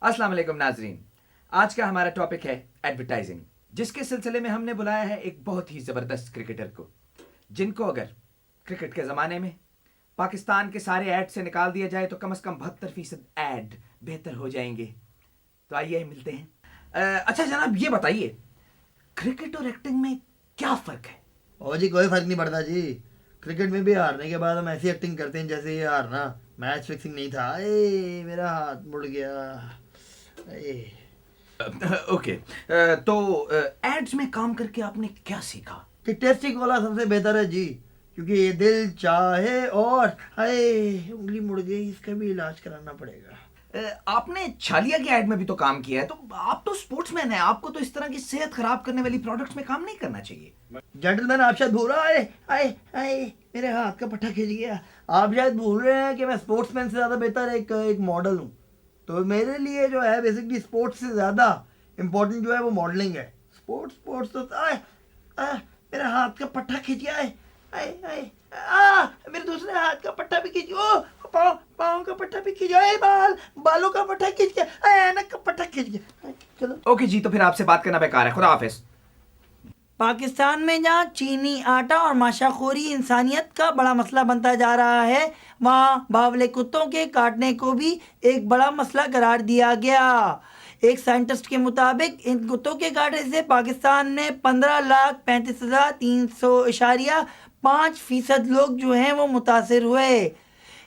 अस्सलाम वालेकुम नाजरीन। आज का हमारा टॉपिक है एडवर्टाइजिंग, जिसके सिलसिले में हमने बुलाया है एक बहुत ही ज़बरदस्त क्रिकेटर को, जिनको अगर क्रिकेट के ज़माने में पाकिस्तान के सारे ऐड से निकाल दिया जाए तो कम से कम 72% ऐड बेहतर हो जाएंगे। तो आइए मिलते हैं। अच्छा जनाब, ये बताइए क्रिकेट और एक्टिंग में क्या फ़र्क है? ओ जी, कोई फर्क नहीं पड़ता जी। क्रिकेट में भी हारने के बाद हम ऐसी एक्टिंग करते हैं जैसे ये हारना मैच फिक्सिंग नहीं था। ए मेरा हाथ मुड़ गया। ए ओके, तो एड्स में काम करके आपने क्या सीखा? कि टेस्टिंग वाला सबसे बेहतर है जी, क्योंकि ये दिल चाहे और हाय उंगली मुड़ गई, इसका भी इलाज कराना पड़ेगा। आपने छालिया के ऐड में भी तो काम किया है, तो आप तो स्पोर्ट्समैन हैं, आपको तो इस तरह की सेहत खराब करने वाली प्रोडक्ट्स में काम नहीं करना चाहिए। जेंटलमैन, आप शायद भूल रहे हैं। आए आए मेरे हाथ का पट्टा खिंच गया। आप शायद भूल रहे हैं कि मैं स्पोर्ट्समैन से ज़्यादा बेहतर एक मॉडल हूँ। तो मेरे लिए जो है बेसिकली स्पोर्ट्स से ज़्यादा इम्पोर्टेंट जो है वो मॉडलिंग है। स्पोर्ट्स तो आए मेरा हाथ का पट्टा खिंच गया है। आए आए मेरे दूसरे हाथ का पट्टा भी खिंच गया। पाँव का पट्टा भी खिंच गया। बालों का पट्टा खिंच गया। ऐनक का पट्टा खिंच गया। चलो ओके जी, तो फिर आपसे बात करना बेकार है। खुदा हाफिज। पाकिस्तान में जहाँ चीनी आटा और माशाखोरी इंसानियत का बड़ा मसला बनता जा रहा है, वहाँ बावले कुत्तों के काटने को भी एक बड़ा मसला करार दिया गया। एक साइंटिस्ट के मुताबिक इन कुत्तों के काटने से पाकिस्तान में 15,35,300.5% लोग जो हैं वो मुतासिर हुए।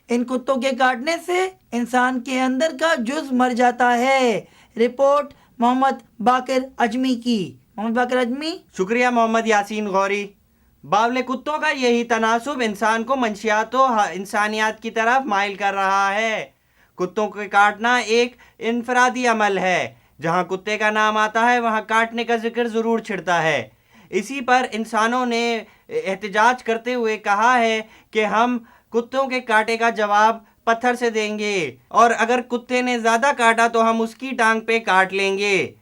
इन कुत्तों के काटने से इंसान के अंदर का जुज़ मर जाता है। रिपोर्ट मोहम्मद बाकर अजमी की। मोहम्मद बाकर अजमी। शुक्रिया मोहम्मद यासीन गौरी। बावले कुत्तों का यही तनासुब इंसान को मंशियातों इंसानियत की तरफ माइल कर रहा है। कुत्तों को काटना एक इनफरादी अमल है। जहाँ कुत्ते का नाम आता है वहाँ काटने का जिक्र ज़रूर छिड़ता है। इसी पर इंसानों ने एहतजाज करते हुए कहा है कि हम कुत्तों के काटे का जवाब पत्थर से देंगे, और अगर कुत्ते ने ज़्यादा काटा तो हम उसकी टांग पे काट लेंगे।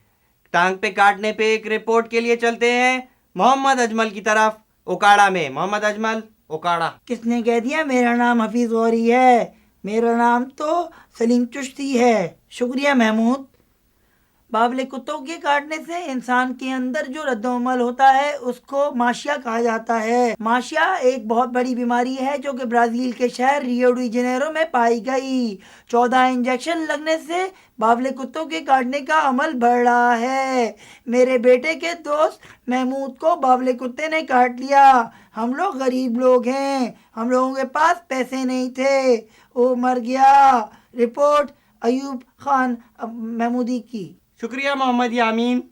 टांग पे काटने पे एक रिपोर्ट के लिए चलते हैं मोहम्मद अजमल की तरफ, ओकाड़ा में। मोहम्मद अजमल, ओकाड़ा। किसने कह दिया मेरा नाम हफीज गौरी है? मेरा नाम तो सलीम चिश्ती है। शुक्रिया महमूद। बावले कुत्तों के काटने से इंसान के अंदर जो रद्दोमल होता है उसको माशिया कहा जाता है। माशिया एक बहुत बड़ी बीमारी है जो कि ब्राज़ील के शहर रियो डी जेनेरो में पाई गई। 14 इंजेक्शन लगने से बावले कुत्तों के काटने का अमल बढ़ रहा है। मेरे बेटे के दोस्त महमूद को बावले कुत्ते ने काट लिया। हम लोग गरीब लोग हैं, हम लोगों के पास पैसे नहीं थे, वो मर गया। रिपोर्ट अयूब खान महमूदी की। शुक्रिया मोहम्मद यामीन।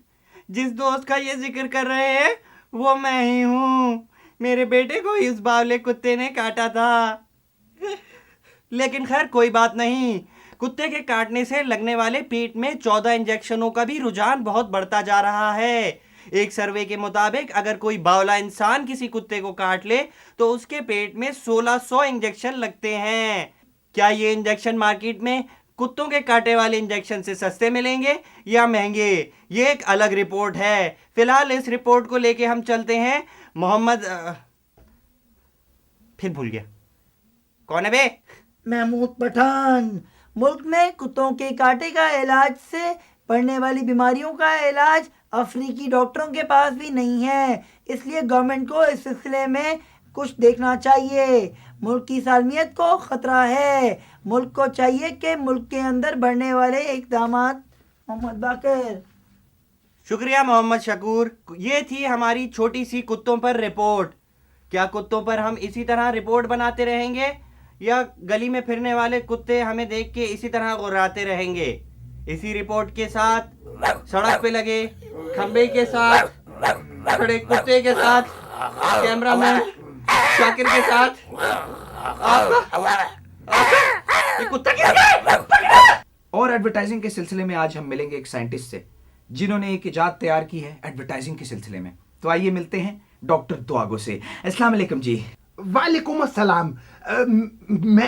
जिस दोस्त का ये जिक्र कर रहे हैं वो मैं ही हूँ। मेरे बेटे को इस बावले कुत्ते ने काटा था। लेकिन खैर कोई बात नहीं। कुत्ते के काटने से लगने वाले पेट में 14 इंजेक्शनों का भी रुझान बहुत बढ़ता जा रहा है। एक सर्वे के मुताबिक अगर कोई बावला इंसान किसी कुत्ते को काट ले तो उसके पेट में 1600 इंजेक्शन लगते हैं। क्या ये इंजेक्शन मार्केट में कुत्तों के काटे वाले इंजेक्शन से सस्ते मिलेंगे या महंगे? ये एक अलग रिपोर्ट है। फिलहाल इस रिपोर्ट को लेके हम चलते हैं मोहम्मद फिर भूल गया कौन है बे? महमूद पठान। मुल्क में कुत्तों के काटे का इलाज से बढ़ने वाली बीमारियों का इलाज अफ्रीकी डॉक्टरों के पास भी नहीं है, इसलिए गवर्नमेंट को इस सिलसिले में कुछ देखना चाहिए। मुल्क की सालमियत को खतरा है। मुल्क को चाहिए कि मुल्क के अंदर बढ़ने वाले इकदाम। मोहम्मद बाकर। शुक्रिया मोहम्मद शकूर। ये थी हमारी छोटी सी कुत्तों पर रिपोर्ट। क्या कुत्तों पर हम इसी तरह रिपोर्ट बनाते रहेंगे या गली में फिरने वाले कुत्ते हमें देख के इसी तरह गुर्राते रहेंगे? इसी रिपोर्ट के साथ सड़क पे लगे खंबे के साथ खड़े कुत्ते के साथ कैमरामैन शाकिर के साथ ये कुत्ता क्या? और एडवर्टाइजिंग के सिलसिले में आज हम मिलेंगे एक साइंटिस्ट से, जिन्होंने एक इजाद तैयार की है एडवर्टाइजिंग के सिलसिले में। तो आइए मिलते हैं डॉक्टर दुआगो से। अस्सलाम वालेकुम जी। वालेकुम अस्सलाम।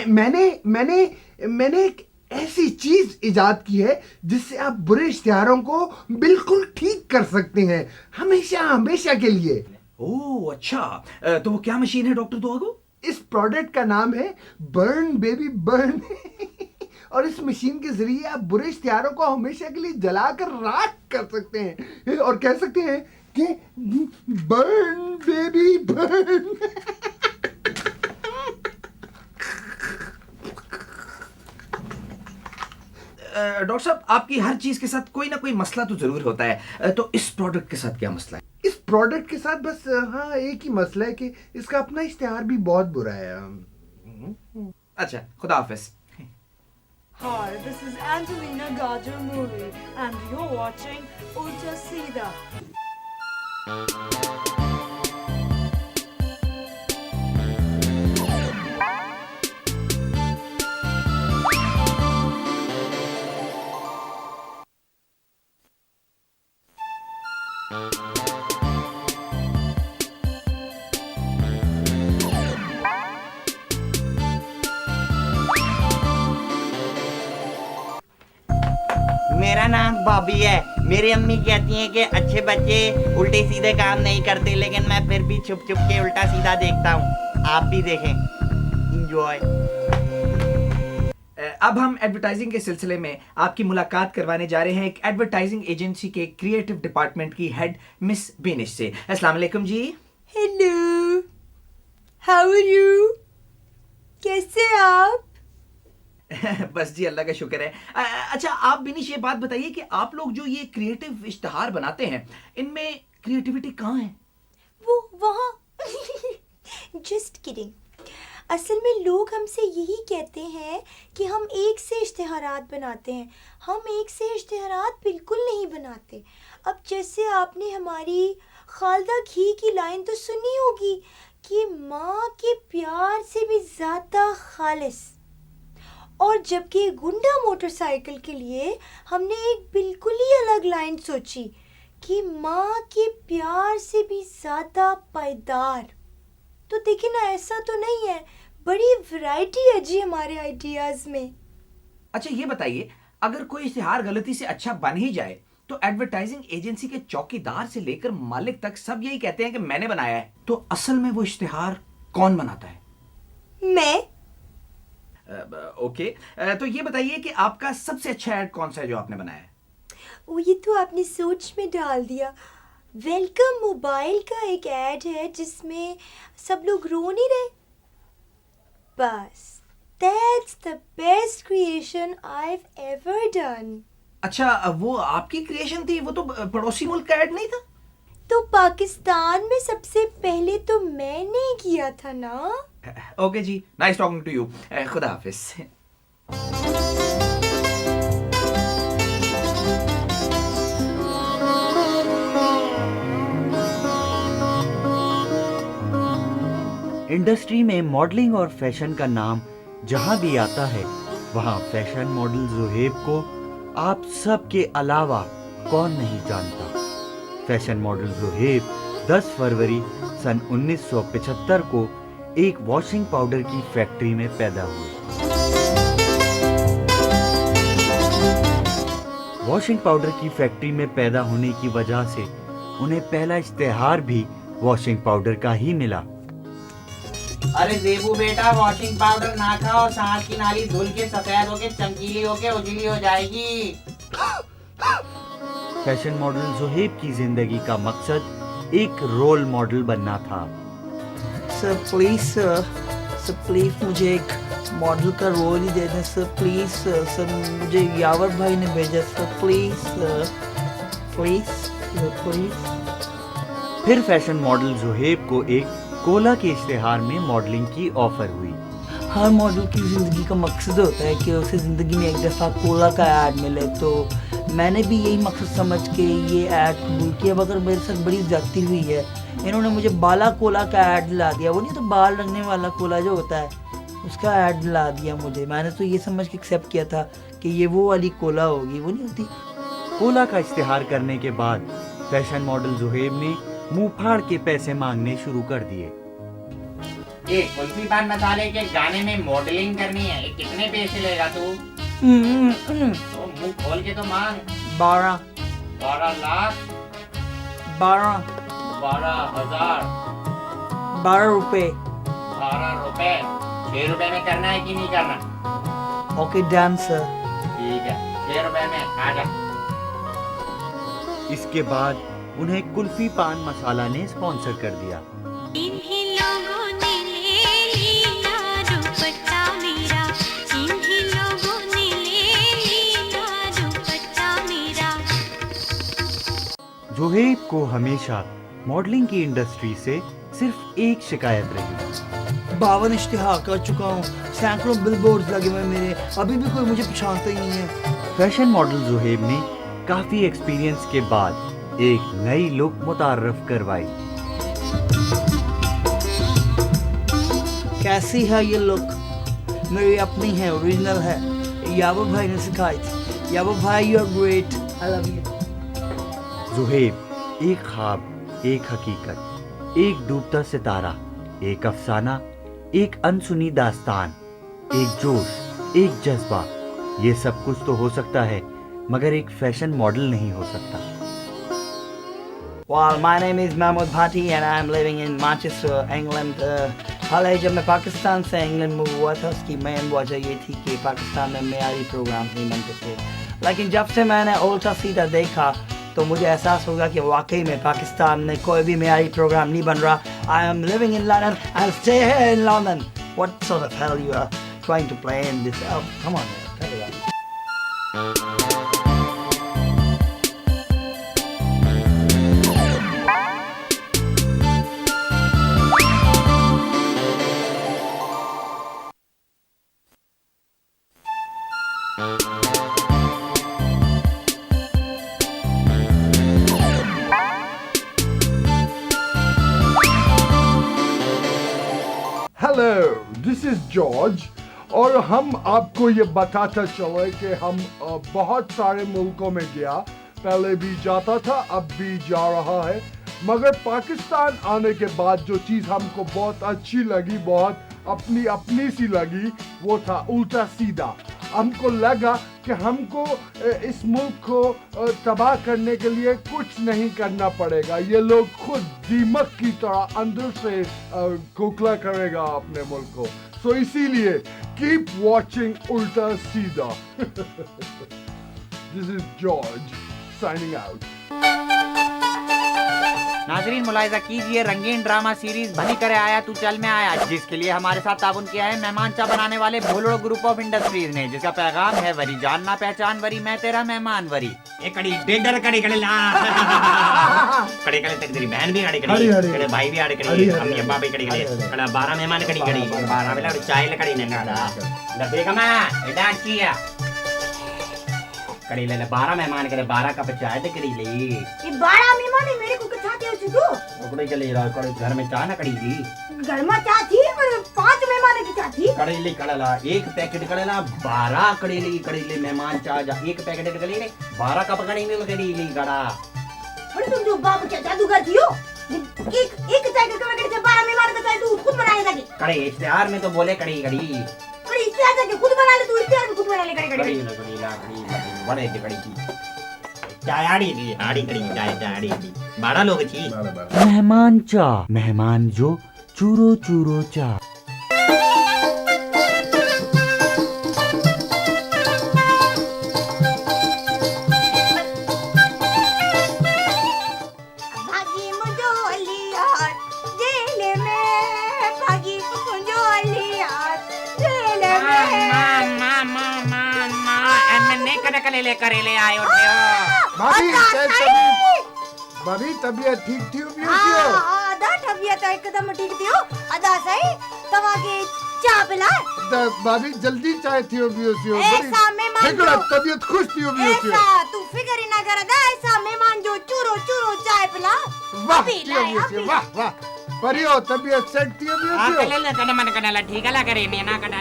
मैंने एक ऐसी चीज इजाद की है जिससे आप बुरे इश्तिहारों को बिल्कुल ठीक कर सकते हैं, हमेशा हमेशा के लिए। ओह अच्छा, तो वो क्या मशीन है डॉक्टर दुआगो? इस प्रोडक्ट का नाम है बर्न बेबी बर्न और इस मशीन के जरिए आप बुरे इश्तिहारों को हमेशा के लिए जलाकर राख कर सकते हैं और कह सकते हैं कि बर्न बेबी बर्न। डॉक्टर साहब, आपकी हर चीज के साथ कोई ना कोई मसला तो जरूर होता है, तो इस प्रोडक्ट के साथ क्या मसला है? इस प्रोडक्ट के साथ बस हाँ एक ही मसला है कि इसका अपना इश्तिहार भी बहुत बुरा है। अच्छा, खुदा हाफिज। Hi, this is Angelina Gajar movie and you're watching Ulta Seeda. मेरा नाम बॉबी है। मेरी अम्मी कहती हैं कि अच्छे बच्चे उल्टे सीधे काम नहीं करते, लेकिन मैं फिर भी छुप छुप के उल्टा सीधा देखता हूँ। आप भी देखें, इंजॉय। अब हम एडवर्टाइजिंग के सिलसिले में आपकी मुलाकात करवाने जा रहे हैं एक एडवर्टाइजिंग एजेंसी के क्रिएटिव डिपार्टमेंट की हेड मिस बेनिश से। अस्सलाम वालेकुम जी। Hello. How are you? कैसे आप? बस जी, अल्लाह का शुक्र है। अच्छा, आप बिनिश ये बात बताइए कि आप लोग जो ये क्रिएटिव इश्तिहार बनाते हैं, इनमें क्रिएटिविटी कहाँ है? वो वहाँ जस्ट किडिंग। असल में लोग हमसे यही कहते हैं कि हम एक से इश्तिहारात बनाते हैं। हम एक से इश्तिहारात बिल्कुल नहीं बनाते। अब जैसे आपने हमारी खालदा घी की लाइन तो सुनी होगी कि माँ के प्यार से भी ज़्यादा खालिस, और जबकि गुंडा मोटरसाइकिल के लिए हमने एक बिल्कुल ही अलग लाइन सोची कि माँ के प्यार से भी ज़्यादा पायदार। तो देखिए ना, ऐसा तो नहीं है, बड़ी वैरायटी है जी हमारे आइडियाज़ में। अच्छा, ये बताइए, अगर कोई इश्तिहार गलती से अच्छा बन ही जाए तो एडवर्टाइजिंग एजेंसी के चौकीदार से लेकर मालिक तक सब यही कहते हैं कि मैंने बनाया है, तो असल में वो इश्तिहार कौन बनाता है? मैं ओके, तो ये बताइए कि आपका सबसे अच्छा ऐड कौन सा है जो आपने बनाया है? वो ये तो आपने सोच में डाल दिया। वेलकम मोबाइल का एक ऐड है जिसमें सब लोग रो नहीं रहे। बस that's the best creation I have ever done. अच्छा, वो आपकी क्रिएशन थी? वो तो पड़ोसी मुल्क का ऐड नहीं था? तो पाकिस्तान में सबसे पहले तो मैंने किया था ना। ओके जी, नाइस टॉकिंग टू यू। खुदा हाफिज। इंडस्ट्री में मॉडलिंग और फैशन का नाम जहां भी आता है, वहां फैशन मॉडल ज़ुहैब को आप सब के अलावा कौन नहीं जानता। फैशन मॉडल ज़ुहैब 10 फरवरी सन 1975 को एक वॉशिंग पाउडर की फैक्ट्री में पैदा हुए। वॉशिंग पाउडर की फैक्ट्री में पैदा होने की वजह से उन्हें पहला इश्तिहार भी वॉशिंग पाउडर का ही मिला। अरे देबू बेटा, वॉशिंग पाउडर ना खाओ, सांस की नाली धुल के सफेद होके चमकीली होके उजली हो जाएगी। फैशन मॉडल ज़ुहैब की जिंदगी का मकसद एक रोल मॉडल बनना था। सर प्लीज़ मुझे एक मॉडल का रोल ही दे दें सर, प्लीज़ सर मुझे यावर भाई ने भेजा सर, प्लीज़ प्लीज़। फिर फैशन मॉडल ज़ुहैब को एक कोला के इश्तिहार में मॉडलिंग की ऑफर हुई। हर मॉडल की ज़िंदगी का मकसद होता है कि उसे ज़िंदगी में एक दफ़ा कोला का ऐड मिले, तो मैंने भी यही मकसद समझ के ये ऐड कबूल किया। मगर मेरे साथ बड़ी ज़्यादती हुई है, इन्होंने मुझे बाला कोला का ऐड दिला दिया। वो नहीं तो बाल रंगने वाला कोला जो होता है, उसका ऐड दिला दिया मुझे। मैंने तो ये समझ के एक्सेप्ट किया था कि ये वो वाली कोला होगी, वो नहीं होती। कोला का इश्तिहार करने के बाद फैशन मॉडल ज़ुहैब ने मुंह फाड़ के पैसे मांगने शुरू कर दिए। एक कुल्फी पान मसाले के गाने में मॉडलिंग करनी है, कितने पैसे लेगा तू? तो मुंह खोल के तो मांग। 12 लाख 12,000 12 रुपए 12 रुपए 6 रुपए में करना है कि नहीं करना? Okay done sir. ठीक है, 6 रुपए में आ जा। इसके बाद उन्हें कुल्फी पान मसाला ने स्पॉन्सर कर दिया। इन्हीं लोगों ने ले लिया दुपट्टा मेरा, इन्हीं लोगों ने ले लिया दुपट्टा मेरा। जोहेब को हमेशा मॉडलिंग की इंडस्ट्री से सिर्फ एक शिकायत रही। 52 इश्तिहार कर चुका हूँ, सैकड़ों बिलबोर्ड्स लगे हुए मेरे, अभी भी कोई मुझे पहचानता ही नहीं है। फैशन मॉडल जोहेब ने काफी एक्सपीरियंस के बाद एक नई लुक मुतारफ करवाई। कैसी है ये लुक? मेरी अपनी है, ओरिजिनल है, याबू भाई ने सिखाई थी। याबू भाई you are great, I love you. Zohaib एक ख्वाब, एक हकीकत, एक डूबता सितारा, एक अफसाना, एक अनसुनी दास्तान, एक जोश, एक जज्बा, ये सब कुछ तो हो सकता है मगर एक फैशन मॉडल नहीं हो सकता। Well, my name is Mahmoud Bhatti and I am living in Manchester, England. हाल ही जब मैं पाकिस्तान से इंग्लैंड मूव हुआ था, उसकी मेन वजह ये थी कि पाकिस्तान में मेयारी प्रोग्राम नहीं बनते थे। लेकिन जब से मैंने उल्टा सीधा देखा तो मुझे एहसास होगा कि वाकई में पाकिस्तान में कोई भी मेयारी प्रोग्राम नहीं बन रहा। I am living in London and stay here in London. What sort of hell you are trying to play in this? Oh, come on, man. Cut it out. Hello, this is George और हम आपको ये बताता चले कि हम बहुत सारे मुल्कों में गया, पहले भी जाता था, अब भी जा रहा है, मगर पाकिस्तान आने के बाद जो चीज़ हमको बहुत अच्छी लगी, बहुत अपनी अपनी सी लगी, वो था उल्टा सीधा। हमको लगा कि हमको इस मुल्क को तबाह करने के लिए कुछ नहीं करना पड़ेगा, ये लोग खुद दीमक की तरह अंदर से खोखला करेगा अपने मुल्क को। सो इसीलिए कीप वॉचिंग उल्टा सीधा। This is George signing out. नाजरीन मुलाहिजा कीजिए, रंगीन ड्रामा सीरीज बनी करे आया तू चल में आया, जिसके लिए हमारे साथ ताबुन किया है मेहमान चा बनाने वाले भोलड़ो ग्रुप ऑफ इंडस्ट्रीज ने, जिसका पैगाम है वरी जानना पहचान वरी, मैं तेरा मेहमान वरी। एक कड़ी डेडर कड़ी कड़ी ला कड़ी कड़ी तक तेरी बहन भी आड़ी कड़ी, तेरे भाई भी आड़ी कड़ी, अम्मी अब्बा भी कड़ी कड़ी, कड़ा 12 मेहमान कड़ी कड़ी, 12 बेला चाय ले कड़ी ने गाड़ा लबे कमा एडा किया कड़ी ले 12 मेहमान करे, 12 कप चाय दे कड़ी ले। ये 12 मेहमान है, मेरे को कुछ चाहते हो तू? कड़ी के ले रहा कड़ी घर में चाय ना कड़ी ली, घर में चाय थी पर 5 मेहमान की चाय थी। कड़ी ले कड़ला एक पैकेट कड़ला 12 कड़ी ले मेहमान चाय जा एक पैकेट कड़ी ले 12 कप कड़ी में कड़ी ली गड़ा। अरे तुम जो बाबू क्या जादूगर थी हो? एक चाय के कमरे से 12 मेहमान का चाय तू खुद बनाएगा कि? कड़ी इश्तिहार में तो बोले कड़ी कड़ी अरे इश्तिहार के खुद बना ले, तू इश्तिहार में खुद बना ले कड़ी बड़े कड़ी की चाय आड़ी कड़ी चाय आड़ी 12 लोग थी। मेहमान चा, मेहमान जो चूरो चूरो चा। भागी मुझोलिया जेल में, भागी मुझोलिया जेल में। एमने कड़े ले आए होते हो। भाभी तबीयत ठीक थी आधा तबीयत एकदम ठीक थी हो, आधा सही तवाके चाय पिला। भाभी जल्दी चाय थी ऐसा मेहमान जो तबीयत खुश थी ऐसा तू फिक्र ही ना कर, ऐसा मेहमान जो चूरो चूरो चाय पिला। वाह वाह परियो तबीयत सेट थी आकले कने मन कने ठीक है करे ने ना कटा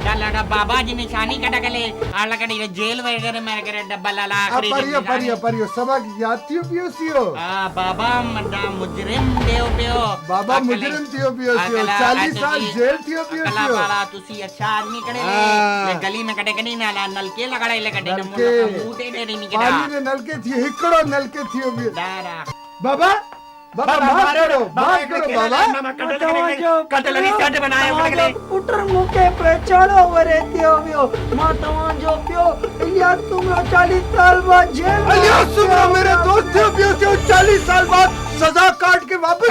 डाला बाबा जी निशानी कटा कले आला कड़ी जेल वगैरह में करे डब्बा लाला परियो सबक याद थी बाबा मड्डा मुजरिम देओ पियो बाबा मुजरिम थी 40 साल जेल थी वाला तुसी अच्छा आदमी कड़े ले गली में कटे कनी नाला नलके लगाड़े ले कटे मुंह दे दे नहीं कटा पानी में नलके थी हिकड़ो नलके थी दारा बाबा बाबा माफ करो बाबा। कटलरी सेट बनाया अपने के लिए। पुटर मुके पे चढ़ो वरे थियो मां तवा जो पियो या तुम 40 साल बाद जेल में अलिया सुनो मेरे दोस्त थियो 40 साल बाद सजा काट के वापस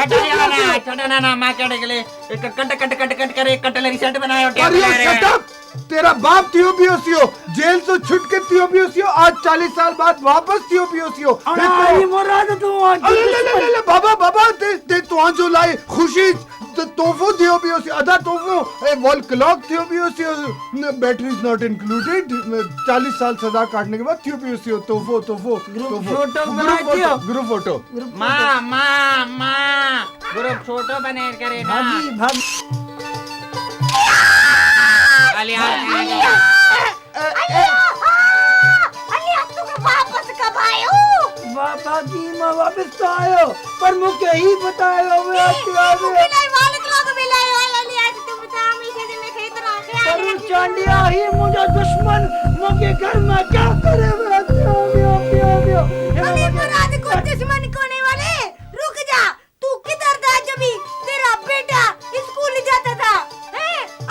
चढ़ना ना मां चढ़ने के लिए एक कट करे कटलरी सेट बनाया। अरे शट अप, तेरा बाप थियोपियोसियो जेल से छुट के थियोपियोसियो आज 40 साल बाद वापस थियोपियोसियो। अरे मुराद तू अरे बाबा बाबा ते तो जो लाई खुशी तोफो थियोपियोसियो आधा तोफो ए वॉल क्लॉक थियोपियोसियो बैटरी इज नॉट इंक्लूडेड। 40 साल सजा काटने के बाद थियोपियोसियो तोफो ग्रुप फोटो माँ ग्रुप फोटो बने करे ना। बाबा की माँ वापस तो आयो पर मुझे ही बतायो पर चांडिया ही मुझे दुश्मन मुझे घर में क्या करे दुश्मन कोने वाले रुक जा, तू किधर था जब तेरा बेटा स्कूल जाता था?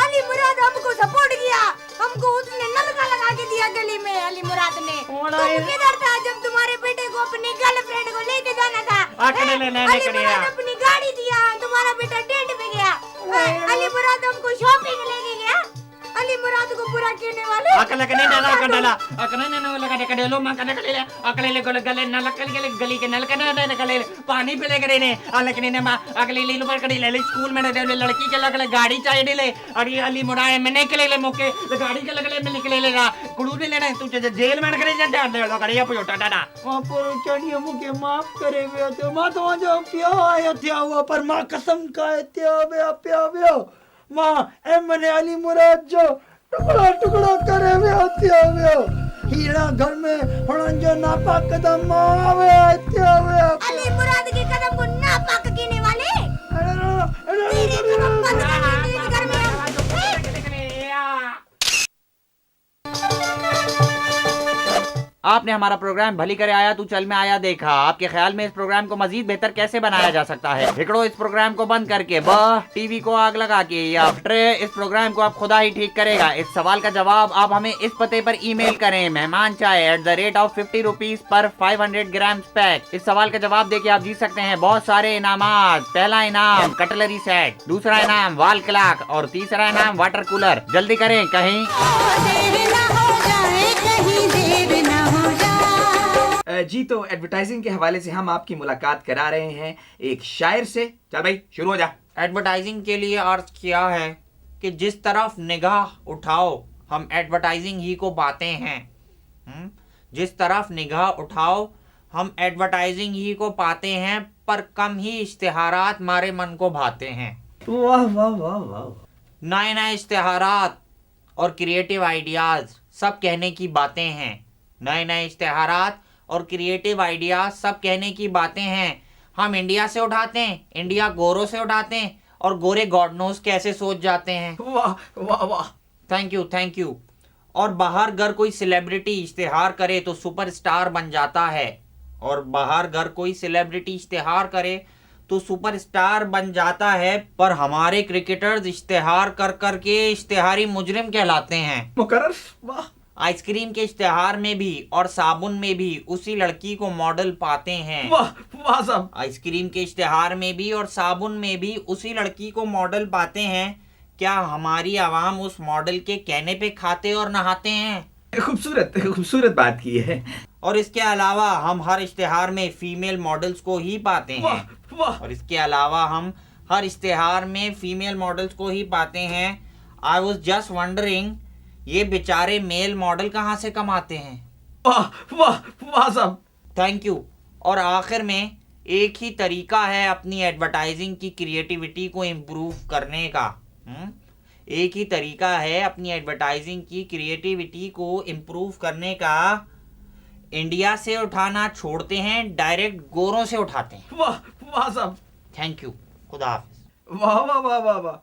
अली मुराद हमको सपोर्ट किया, हमको उसने नलका लगा के दिया गली में। अली मुराद ने तुम किधर था जब तुम्हारे बेटे को अपनी गर्लफ्रेंड को लेके जाना था? अली मुराद अपनी गाड़ी दिया, तुम्हारा बेटा डेट पे गया। अली मुराद हमको शॉपिंग लेके गया। अली मुराद को बुरा कहने वाले गली के नल पानी पिले करे ने अगले ले ले स्कूल में लड़की के लगले गाड़ी चाहिए ले। अरे अली मुराद मैंने के ले मौके गाड़ी के लगले में निकले लेगा कुड़ू ने लेना तू जेल में करे जा दे गाड़ी पोटा डाडा पर चढ़ियो मुझे माफ करे वे तो मां तो जो पियो आयो थिया हुआ पर मां कसम खाए थियो वे पियो मां ए मने अली मुराद जो टुकड़ा टुकड़ा करे वे थियो हीरा घर में हुनन जो नापाक कदम आवे थियो वे अली मुराद के कदम को नापाक कहने वाले आपने हमारा प्रोग्राम भली करे आया तू चल में आया देखा। आपके ख्याल में इस प्रोग्राम को मजीद बेहतर कैसे बनाया जा सकता है? हिकड़ो इस प्रोग्राम को बंद करके टीवी को आग लगा के या इस प्रोग्राम को आप खुदा ही ठीक करेगा। इस सवाल का जवाब आप हमें इस पते पर ईमेल करें मेहमान चाय @50 रुपीज पर 500 ग्राम पैक। इस सवाल का जवाब देके आप जीत सकते हैं बहुत सारे इनामात। पहला इनाम कटलरी सेट, दूसरा इनाम वॉल क्लॉक और तीसरा इनाम वाटर कूलर। जल्दी करें कहीं जी। तो एडवर्टाइजिंग के हवाले से हम आपकी मुलाकात करा रहे हैं एक शायर से। चल भाई शुरू हो जा। एडवर्टाइजिंग के लिए अर्ज किया है कि जिस तरफ निगाह उठाओ हम एडवर्टाइजिंग ही को पाते हैं। जिस तरफ निगाह उठाओ हम एडवर्टाइजिंग ही को पाते हैं, पर कम ही इश्तिहारात हमारे मन को भाते हैं। वाह वाह वाह वाह। नए नए इश्तिहारात और क्रिएटिव आइडियाज सब कहने की बातें हैं। नए नए इश्तिहारात और क्रिएटिव आइडिया सब कहने की बातें हैं। हम इंडिया से उठाते हैं, इंडिया गोरों से उठाते हैं और गोरे गॉड नोस कैसे सोच जाते हैं। वाह वाह वाह, थैंक यू। और बाहर घर कोई सेलिब्रिटी इश्तिहार करे तो सुपरस्टार बन जाता है। और बाहर घर कोई सेलिब्रिटी इश्तिहार करे तो सुपरस्टार बन जाता है, पर हमारे क्रिकेटर्स इश्तिहार कर करके इश्तिहारी मुजरिम कहलाते हैं। मुकर्रर। वाह। आइसक्रीम के इश्तिहार में भी और साबुन में भी उसी लड़की को मॉडल पाते हैं। वाह वाह साहब। आइसक्रीम के इश्तिहार में भी और साबुन में भी उसी लड़की को मॉडल पाते हैं। क्या हमारी आवाम उस मॉडल के कहने पे खाते और नहाते हैं? खूबसूरत बात की है। और इसके अलावा हम हर इश्तिहार में फीमेल मॉडल्स को ही पाते हैं। वाह। और इसके अलावा हम हर इश्तिहार में फीमेल मॉडल्स को ही पाते हैं। आई वॉज जस्ट वंडरिंग ये बेचारे मेल मॉडल कहाँ से कमाते हैं? वाह वाह वाह साहब। Thank you. और आखिर में एक ही तरीका है अपनी एडवर्टाइजिंग की क्रिएटिविटी को इम्प्रूव करने का। एक ही तरीका है अपनी एडवर्टाइजिंग की क्रिएटिविटी को इम्प्रूव करने का। इंडिया से उठाना छोड़ते हैं, डायरेक्ट गोरों से उठाते हैं। वाह वाह साहब। Thank you. खुदा हाफिज। वाह वाह वाह वाह वाह।